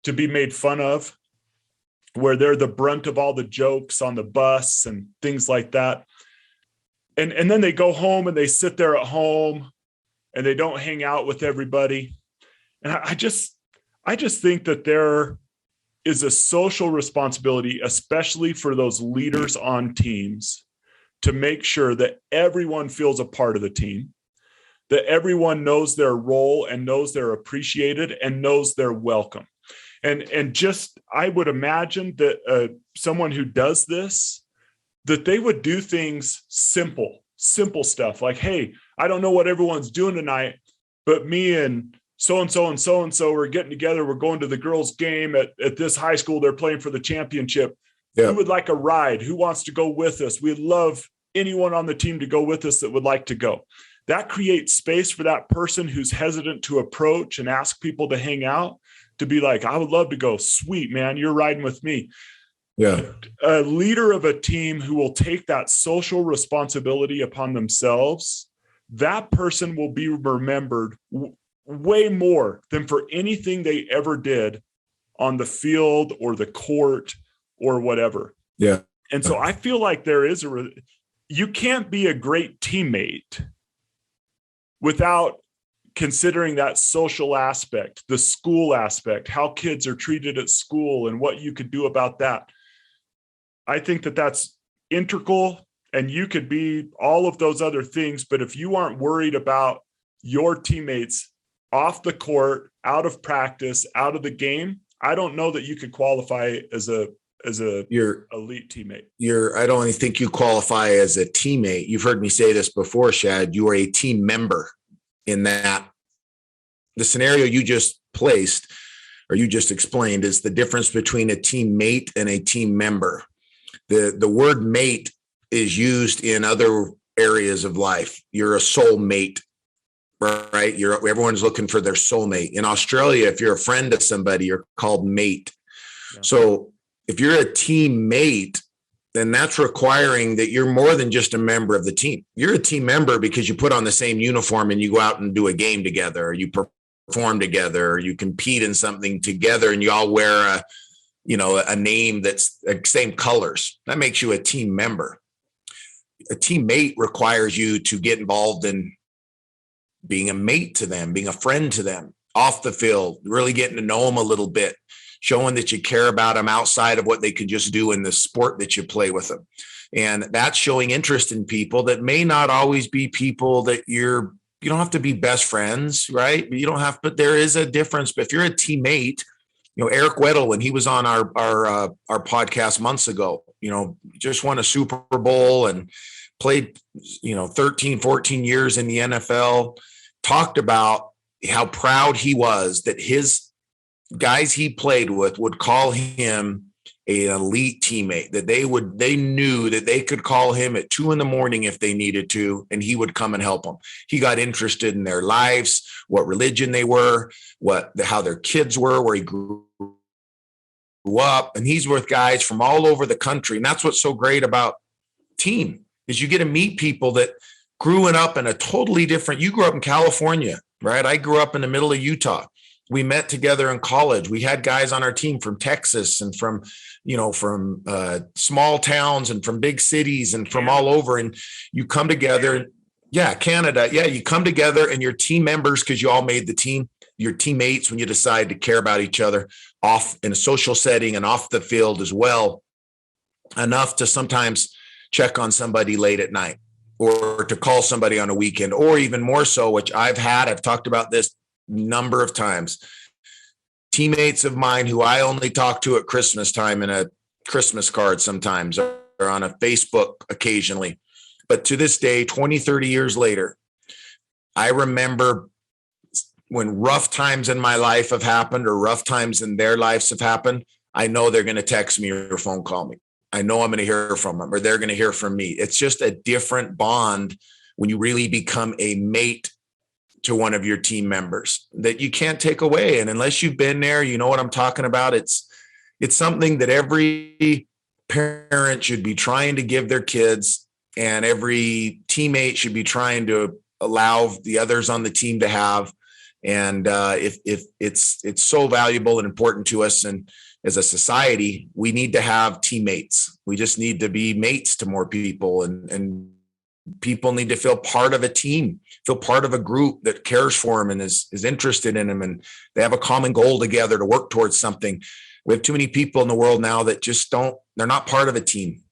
to be made fun of, where they're the brunt of all the jokes on the bus and things like that. And then they go home and they sit there at home and they don't hang out with everybody. And I just think that there is a social responsibility, especially for those leaders on teams, to make sure that everyone feels a part of the team, that everyone knows their role and knows they're appreciated and knows they're welcome. And just, I would imagine that someone who does this, that they would do things simple stuff like, hey, I don't know what everyone's doing tonight, but me and so-and-so and so-and-so are getting together. We're going to the girls' game at this high school. They're playing for the championship. Yeah. Who would like a ride? Who wants to go with us? We'd love anyone on the team to go with us that would like to go. That creates space for that person who's hesitant to approach and ask people to hang out, to be like, I would love to go. Sweet, man, you're riding with me. Yeah. A leader of a team who will take that social responsibility upon themselves, that person will be remembered way more than for anything they ever did on the field or the court or whatever. Yeah. And so I feel like there is you can't be a great teammate without considering that social aspect, the school aspect, how kids are treated at school and what you could do about that. I think that that's integral, and you could be all of those other things. But if you aren't worried about your teammates off the court, out of practice, out of the game, I don't know that you could qualify as a your elite teammate. I don't think you qualify as a teammate. You've heard me say this before, Shad. You are a team member, in that the scenario you just placed, or you just explained, is the difference between a teammate and a team member. The word mate is used in other areas of life. You're a soulmate, right? Everyone's looking for their soulmate. In Australia, if you're a friend of somebody, you're called mate. Yeah. So if you're a teammate, then that's requiring that you're more than just a member of the team. You're a team member because you put on the same uniform and you go out and do a game together, or you perform together, or you compete in something together, and you all wear a name that's the same colors. That makes you a team member. A teammate requires you to get involved in being a mate to them, being a friend to them off the field, really getting to know them a little bit, showing that you care about them outside of what they could just do in the sport that you play with them. And that's showing interest in people that may not always be people that you don't have to be best friends, right? But there is a difference. But if you're a teammate, Eric Weddle, when he was on our podcast months ago, just won a Super Bowl and played, 13, 14 years in the NFL, talked about how proud he was that his guys he played with would call him an elite teammate, that they knew that they could call him at 2 a.m. if they needed to, and he would come and help them. He got interested in their lives, what religion they were, how their kids were, where he grew up. And he's with guys from all over the country. And that's what's so great about team, is you get to meet people that grew up in a totally different, you grew up in California, right? I grew up in the middle of Utah. We met together in college. We had guys on our team from Texas and from small towns and from big cities and from all over. And you come together. Yeah, Canada. Yeah, you come together and you're team members because you all made the team. You're teammates when you decide to care about each other off in a social setting and off the field as well, enough to sometimes check on somebody late at night, or to call somebody on a weekend, or even more so, which I've talked about this number of times. teammates of mine who I only talk to at Christmas time in a Christmas card sometimes, or on a Facebook occasionally. But to this day, 20, 30 years later, I remember when rough times in my life have happened or rough times in their lives have happened, I know they're going to text me or phone call me. I know I'm going to hear from them or they're going to hear from me. It's just a different bond when you really become a mate to one of your team members that you can't take away. And unless you've been there, you know what I'm talking about. It's something that every parent should be trying to give their kids, and every teammate should be trying to allow the others on the team to have. And if it's so valuable and important to us, and as a society, we need to have teammates. We just need to be mates to more people, and people need to feel part of a team, feel part of a group that cares for them and is interested in them, and they have a common goal together to work towards something. We have too many people in the world now that just they're not part of a team,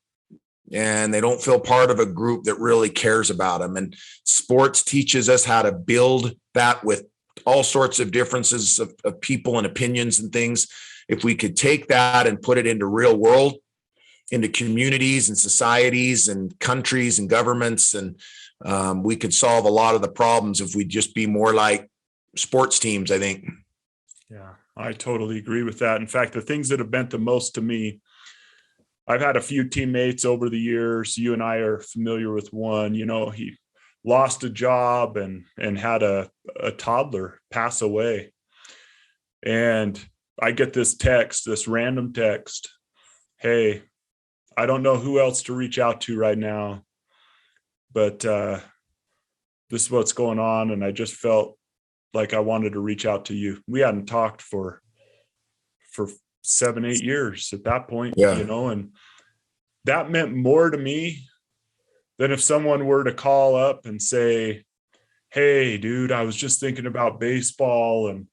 and they don't feel part of a group that really cares about them. And sports teaches us how to build that with all sorts of differences of people and opinions and things. If we could take that and put it into real world, into communities and societies and countries and governments, and we could solve a lot of the problems if we just be more like sports teams, I think. Yeah, I totally agree with that. In fact, the things that have meant the most to me, I've had a few teammates over the years. You and I are familiar with one. You know, he lost a job and had a toddler pass away. And I get this random text, "Hey, I don't know who else to reach out to right now, but this is what's going on. And I just felt like I wanted to reach out to you." We hadn't talked for 7, 8 years at that point, you know, and that meant more to me than if someone were to call up and say, "Hey, dude, I was just thinking about baseball and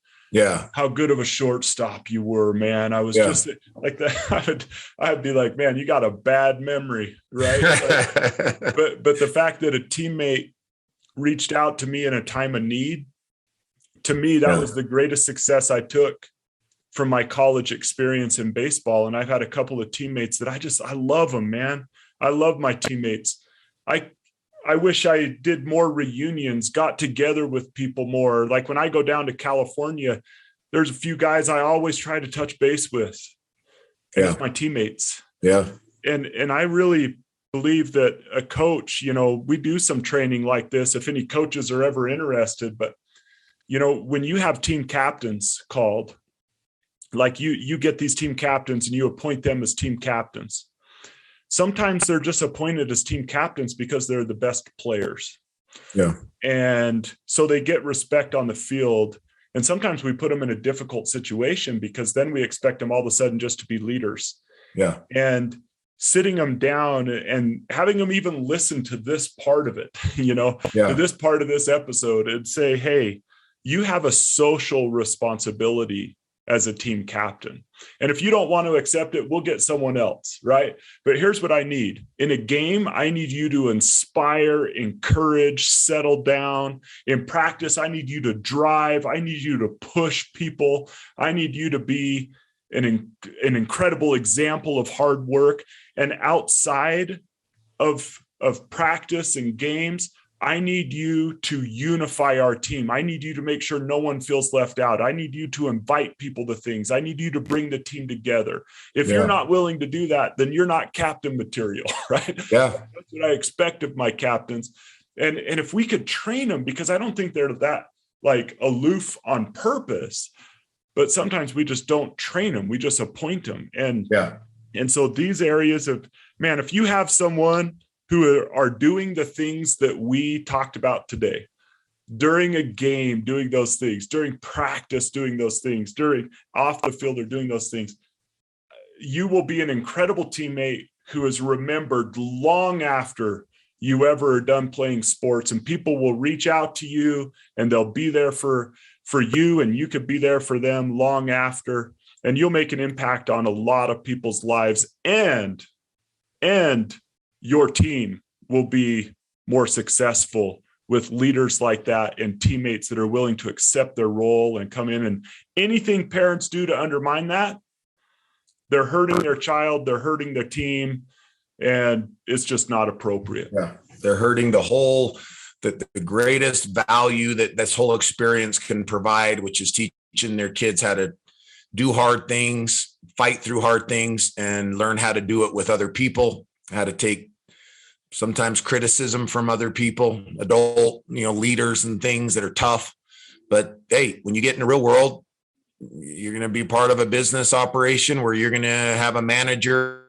how good of a shortstop you were, man. I was just like that." I'd be like, "Man, you got a bad memory," right? but the fact that a teammate reached out to me in a time of need, to me, that was the greatest success I took from my college experience in baseball. And I've had a couple of teammates that I love them, man. I love my teammates. I wish I did more reunions, got together with people more. Like when I go down to California, there's a few guys I always try to touch base with. It's my teammates. Yeah. And I really believe that a coach, you know, we do some training like this, if any coaches are ever interested, but you know, when you have team captains called, like you get these team captains and you appoint them as team captains. Sometimes they're just appointed as team captains because they're the best players. Yeah. And so they get respect on the field. And sometimes we put them in a difficult situation because then we expect them all of a sudden just to be leaders. Yeah. And sitting them down and having them even listen to this part of it, you know, to this part of this episode, and say, "Hey, you have a social responsibility as a team captain. And if you don't want to accept it, we'll get someone else," right? But here's what I need. In a game, I need you to inspire, encourage, settle down. In practice, I need you to drive. I need you to push people. I need you to be an incredible example of hard work. And outside of practice and games, I need you to unify our team. I need you to make sure no one feels left out. I need you to invite people to things. I need you to bring the team together. If you're not willing to do that, then you're not captain material, right? Yeah. That's what I expect of my captains. And if we could train them, because I don't think they're that like aloof on purpose, but sometimes we just don't train them. We just appoint them. And so these areas of, man, if you have someone who are doing the things that we talked about today, during a game, doing those things, during practice, doing those things, during off the field, they're doing those things, you will be an incredible teammate who is remembered long after you ever are done playing sports, and people will reach out to you and they'll be there for you, and you could be there for them long after, and you'll make an impact on a lot of people's lives, and your team will be more successful with leaders like that and teammates that are willing to accept their role and come in, and anything parents do to undermine that, they're hurting their child, they're hurting their team, and it's just not appropriate. Yeah. They're hurting the greatest value that this whole experience can provide, which is teaching their kids how to do hard things, fight through hard things, and learn how to do it with other people, how to take sometimes criticism from other people, adult, leaders and things that are tough. But hey, when you get in the real world, you're going to be part of a business operation where you're going to have a manager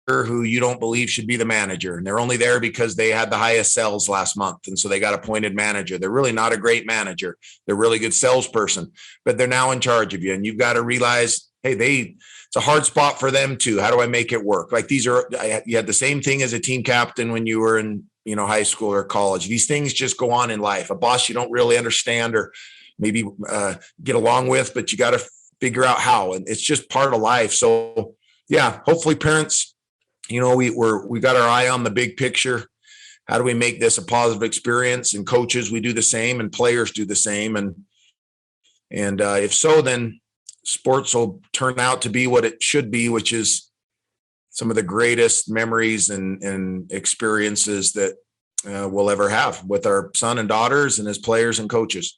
who you don't believe should be the manager. And they're only there because they had the highest sales last month. And so they got appointed manager. They're really not a great manager. They're a really good salesperson, but they're now in charge of you. And you've got to realize, hey, it's a hard spot for them too. How do I make it work? Like you had the same thing as a team captain when you were in, high school or college. These things just go on in life. A boss you don't really understand or maybe get along with, but you got to figure out how, and it's just part of life. So yeah, hopefully parents, we got our eye on the big picture. How do we make this a positive experience? And coaches, we do the same, and players do the same. And if so, then sports will turn out to be what it should be, which is some of the greatest memories and experiences that we'll ever have with our son and daughters and as players and coaches.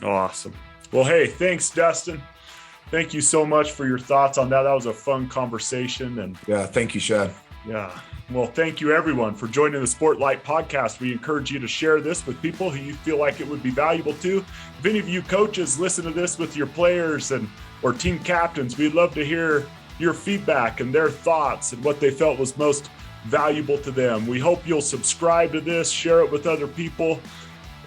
Awesome. Well, hey, thanks, Dustin. Thank you so much for your thoughts on that. That was a fun conversation. And yeah, thank you, Shad. Yeah. Well, thank you everyone for joining the Sportlight podcast. We encourage you to share this with people who you feel like it would be valuable to. If any of you coaches listen to this with your players or team captains, we'd love to hear your feedback and their thoughts and what they felt was most valuable to them. We hope you'll subscribe to this, share it with other people,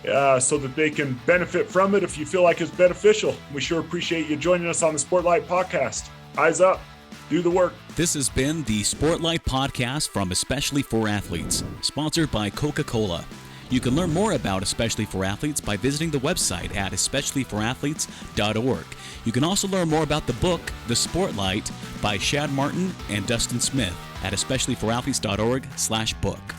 so that they can benefit from it if you feel like it's beneficial. We sure appreciate you joining us on the Sportlight podcast. Eyes up, do the work. This has been the Sportlight podcast from Especially for Athletes, sponsored by Coca-Cola. You can learn more about Especially for Athletes by visiting the website at especiallyforathletes.org. You can also learn more about the book, The Sportlight, by Shad Martin and Dustin Smith at especiallyforathletes.org/book.